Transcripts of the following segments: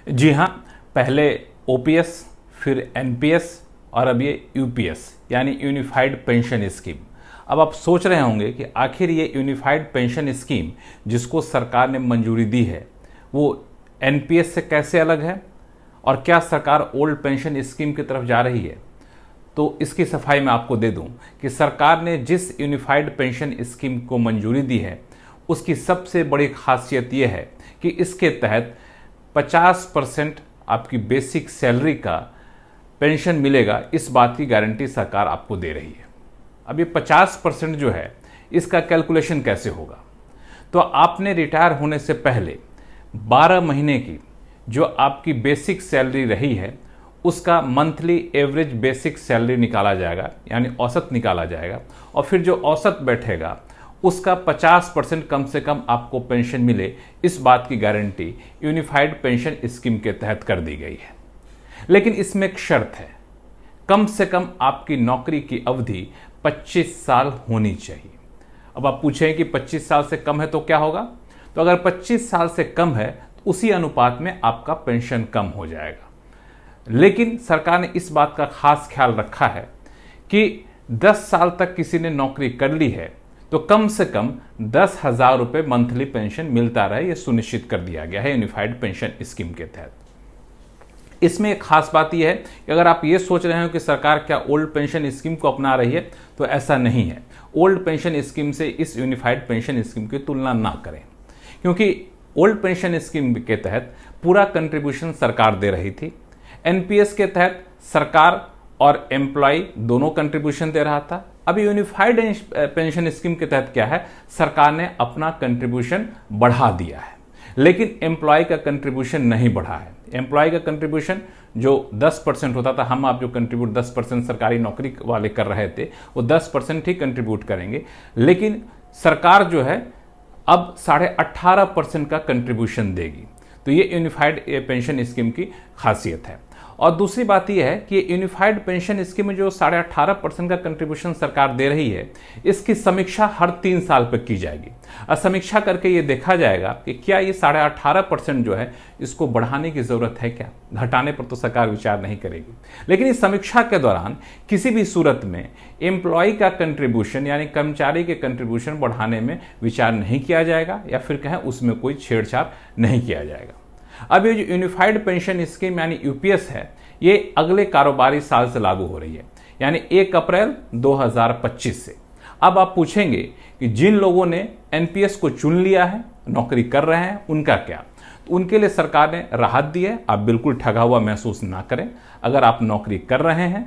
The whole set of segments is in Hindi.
जी हाँ, पहले ओपीएस, फिर एनपीएस और अब ये यूपीएस यानी यूनिफाइड पेंशन स्कीम। अब आप सोच रहे होंगे कि आखिर ये यूनिफाइड पेंशन स्कीम जिसको सरकार ने मंजूरी दी है वो एनपीएस से कैसे अलग है और क्या सरकार ओल्ड पेंशन स्कीम की तरफ जा रही है। तो इसकी सफाई मैं आपको दे दूं कि सरकार ने जिस यूनिफाइड पेंशन स्कीम को मंजूरी दी है उसकी सबसे बड़ी खासियत यह है कि इसके तहत 50% आपकी बेसिक सैलरी का पेंशन मिलेगा, इस बात की गारंटी सरकार आपको दे रही है। अब ये 50% जो है इसका कैलकुलेशन कैसे होगा, तो आपने रिटायर होने से पहले 12 महीने की जो आपकी बेसिक सैलरी रही है उसका मंथली एवरेज बेसिक सैलरी निकाला जाएगा, यानी औसत निकाला जाएगा, और फिर जो औसत बैठेगा उसका 50% कम से कम आपको पेंशन मिले, इस बात की गारंटी यूनिफाइड पेंशन स्कीम के तहत कर दी गई है। लेकिन इसमें एक शर्त है, कम से कम आपकी नौकरी की अवधि 25 साल होनी चाहिए। अब आप पूछें कि 25 साल से कम है तो क्या होगा, तो अगर 25 साल से कम है तो उसी अनुपात में आपका पेंशन कम हो जाएगा। लेकिन सरकार ने इस बात का खास ख्याल रखा है कि 10 साल तक किसी ने नौकरी कर ली है तो कम से कम 10,000 रुपये मंथली पेंशन मिलता रहे, यह सुनिश्चित कर दिया गया है यूनिफाइड पेंशन स्कीम के तहत। इसमें एक खास बात यह है कि अगर आप ये सोच रहे हो कि सरकार क्या ओल्ड पेंशन स्कीम को अपना रही है, तो ऐसा नहीं है। ओल्ड पेंशन स्कीम से इस यूनिफाइड पेंशन स्कीम की तुलना ना करें, क्योंकि ओल्ड पेंशन स्कीम के तहत पूरा कंट्रीब्यूशन सरकार दे रही थी। एनपीएस के तहत सरकार और एम्प्लॉय दोनों कंट्रीब्यूशन दे रहा था। अभी यूनिफाइड पेंशन स्कीम के तहत क्या है, सरकार ने अपना कंट्रीब्यूशन बढ़ा दिया है, लेकिन एम्प्लॉय का कंट्रीब्यूशन नहीं बढ़ा है। एम्प्लॉय का कंट्रीब्यूशन जो 10% होता था, हम आप जो कंट्रीब्यूट 10% सरकारी नौकरी वाले कर रहे थे वो 10% ही कंट्रीब्यूट करेंगे, लेकिन सरकार जो है अब 18.5% का कंट्रीब्यूशन देगी। तो ये यूनिफाइड पेंशन स्कीम की खासियत है। और दूसरी बात यह है कि यूनिफाइड पेंशन स्कीम में जो 18.5% का कंट्रीब्यूशन सरकार दे रही है, इसकी समीक्षा हर 3 साल पर की जाएगी और समीक्षा करके ये देखा जाएगा कि क्या ये 18.5% जो है इसको बढ़ाने की जरूरत है, क्या घटाने पर तो सरकार विचार नहीं करेगी। लेकिन इस समीक्षा के दौरान किसी भी सूरत में एम्प्लॉय का कंट्रीब्यूशन यानी कर्मचारी के कंट्रीब्यूशन बढ़ाने में विचार नहीं किया जाएगा, या फिर कहें उसमें कोई छेड़छाड़ नहीं किया जाएगा। अब ये जो यूनिफाइड पेंशन स्कीम यानी यूपीएस है, ये अगले कारोबारी साल से लागू हो रही है, यानी 1 अप्रैल 2025 से। अब आप पूछेंगे कि जिन लोगों ने एनपीएस को चुन लिया है, नौकरी कर रहे हैं, उनका क्या? तो उनके लिए सरकार ने राहत दी है। आप बिल्कुल ठगा हुआ महसूस ना करें। अगर आप नौकरी कर रहे हैं,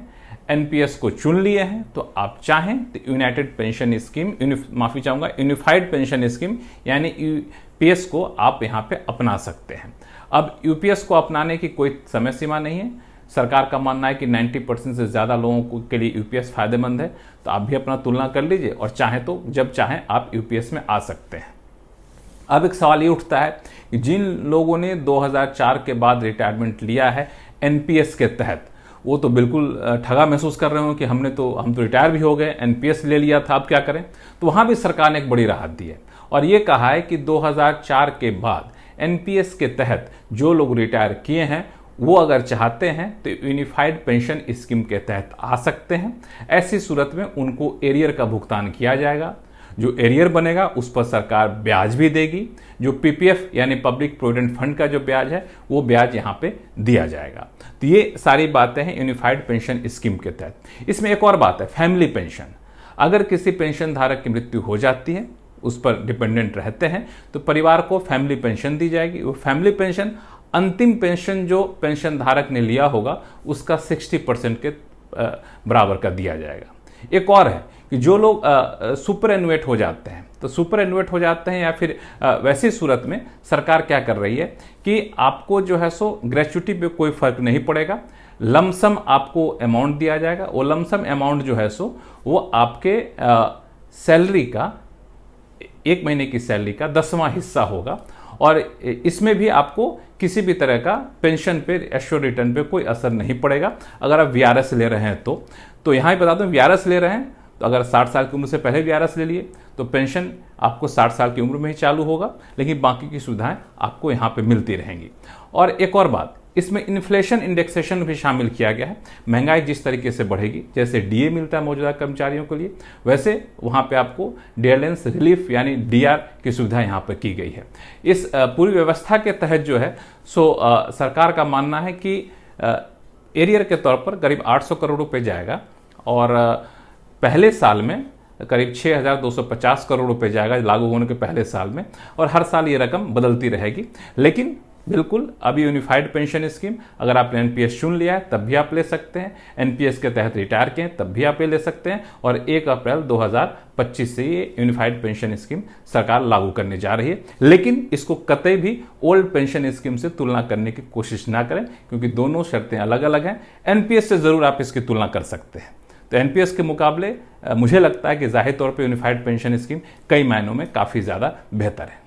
एनपीएस को चुन लिए हैं, तो आप चाहें तो United pension scheme unified pension scheme यानी यूपीएस को आप यहां पे अपना सकते हैं। अब यूपीएस को अपनाने की कोई समय सीमा नहीं है। सरकार का मानना है कि 90% से ज़्यादा लोगों के लिए यूपीएस फायदेमंद है, तो आप भी अपना तुलना कर लीजिए और चाहें तो जब चाहें आप यूपीएस में आ सकते हैं। अब एक सवाल ये उठता है कि जिन लोगों ने 2004 के बाद रिटायरमेंट लिया है एनपीएस के तहत, वो तो बिल्कुल ठगा महसूस कर रहे हो कि हम तो रिटायर भी हो गए, एनपीएस ले लिया था, अब क्या करें। तो वहाँ भी सरकार ने एक बड़ी राहत दी है और ये कहा है कि 2004 के बाद एनपीएस के तहत जो लोग रिटायर किए हैं वो अगर चाहते हैं तो यूनिफाइड पेंशन स्कीम के तहत आ सकते हैं। ऐसी सूरत में उनको एरियर का भुगतान किया जाएगा। जो एरियर बनेगा उस पर सरकार ब्याज भी देगी। जो पीपीएफ यानी पब्लिक प्रोविडेंट फंड का जो ब्याज है वो ब्याज यहाँ पे दिया जाएगा। तो ये सारी बातें हैं यूनिफाइड पेंशन स्कीम के तहत। इसमें एक और बात है, फैमिली पेंशन। अगर किसी पेंशन धारक की मृत्यु हो जाती है, उस पर डिपेंडेंट रहते हैं, तो परिवार को फैमिली पेंशन दी जाएगी। वो फैमिली पेंशन अंतिम पेंशन जो पेंशन धारक ने लिया होगा उसका 60% के बराबर का दिया जाएगा। एक और है कि जो लोग सुपर एनुएट हो जाते हैं, तो सुपर एनुएट हो जाते हैं या फिर वैसी सूरत में सरकार क्या कर रही है कि आपको जो है सो ग्रेच्युटी पे कोई फर्क नहीं पड़ेगा, लमसम आपको अमाउंट दिया जाएगा। वो लमसम अमाउंट जो है सो वो आपके सैलरी का 1 महीने की सैलरी का 10वां हिस्सा होगा और इसमें भी आपको किसी भी तरह का पेंशन पे एश्योर रिटर्न पे कोई असर नहीं पड़ेगा। अगर आप वीआरएस ले रहे हैं तो यहाँ ही बता दूं, वीआरएस ले रहे हैं तो अगर 60 साल की उम्र से पहले भी आरएस ले लिए तो पेंशन आपको 60 साल की उम्र में ही चालू होगा, लेकिन बाकी की सुविधाएं आपको यहाँ पे मिलती रहेंगी। और एक और बात, इसमें इन्फ्लेशन इंडेक्सेशन भी शामिल किया गया है। महंगाई जिस तरीके से बढ़ेगी, जैसे डीए मिलता है मौजूदा कर्मचारियों के लिए, वैसे वहाँ पे आपको डियरलेंस रिलीफ यानी डीआर की सुविधा यहाँ पर की गई है। इस पूरी व्यवस्था के तहत जो है सरकार का मानना है कि एरियर के तौर पर करीब 800 करोड़ रुपए जाएगा और पहले साल में करीब 6,250 करोड़ रुपए जाएगा लागू होने के पहले साल में, और हर साल ये रकम बदलती रहेगी। लेकिन बिल्कुल अभी यूनिफाइड पेंशन स्कीम, अगर आपने एनपीएस चुन लिया है तब भी आप ले सकते हैं, एनपीएस के तहत रिटायर किए तब भी आप ये ले सकते हैं, और 1 अप्रैल 2025 से ये यूनिफाइड पेंशन स्कीम सरकार लागू करने जा रही है। लेकिन इसको कतई भी ओल्ड पेंशन स्कीम से तुलना करने की कोशिश ना करें, क्योंकि दोनों शर्तें अलग अलग हैं। एनपीएस से जरूर आप इसकी तुलना कर सकते हैं। तो एनपीएस के मुकाबले मुझे लगता है कि जाहिर तौर पर यूनिफाइड पेंशन स्कीम कई मायनों में काफ़ी ज़्यादा बेहतर है।